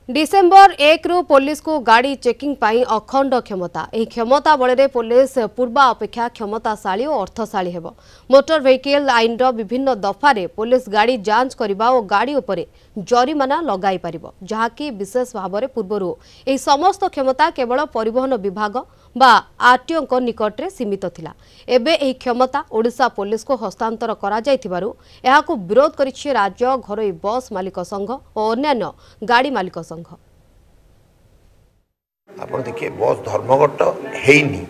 December 1 रु police को गाड़ी चेकिंग पाई अखंड क्षमता। यह क्षमता बल में पुलिस पूर्वा अपेक्षा क्षमताशाली और अर्थशाली हेब। मोटर व्हीकल आईन विभिन्न दफारे पुलिस गाड़ी जांच करने और गाड़ी उपरे जरिमाना लगाई पारिबो, जहाँकि विशेष भाव में पूर्व यह समस्त क्षमता केवल परिवहन विभाग बा आरटीओ निकट में सीमित थिला। एबे यह क्षमता ओडिशा पुलिस को हस्तांतर करा जायथिबारु एहाकु विरोध करिछि राज्य घरोई बस मालिक संघ और अन्यान्य गाड़ी मालिक संघ। आप देखिए बस धर्मघट हैनी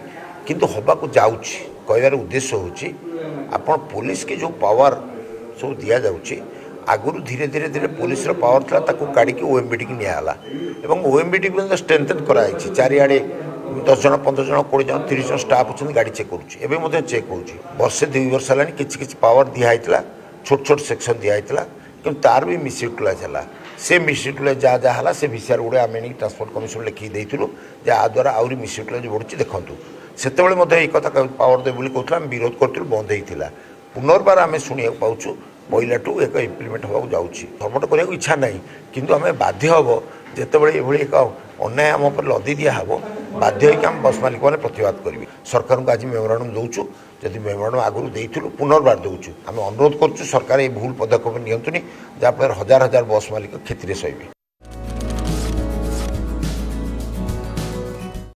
किंतु हवाक जाऊँगी कहबार उद्देश्य होची आपण पुलिस के जो पावर सब दिया जाउची आगुरी धीरे धीरे धीरे पुलिस पावर था ताकू काढ़ी ओएमबीडी की नियाला एवं ओएमबीडी को स्ट्रेंथन कराई चारिआडे 10 जन 15 जन 20 जन 30 जन स्टाफ अच्छे गाड़ी चेक करुँचे चेक हो वर्षे 2 वर्ष है कि पावर दिखाई छोट छोट सेक्शन दिखाई कि तार भी मिसयूटिलाइज है से मिसयूटिलाइज जहाँ जहाँ से भिसीआर गुड़े आम ट्रांसपोर्ट कमिशन लिखिक देलु आ द्वारा आहरी मिसयूटिलाइज बढ़ुची देखूँ से कथा पावर दे कहते विरोध करूँ बंद होता पुनर्बार आम शुणा पाचु पहलाठू एक इम्प्लीमेंट होगा जाऊँगी धर्मट करने इच्छा ना कि आम बाध्य हम जिते ये एक अन्याय आम पर लदी दिहब बाध्य होम बस मालिक मैंने प्रतिवाद करेंगे सरकार को आज मेमोरांडम दौचु जदि मेमोरांडम आगुरी देलु पुनर्बार दौचु आम अनुरोध करुँ सरकार ये भूल पदक्षेप नियंतुनी जहाँफल हजार हजार बस मालिक क्षति सही।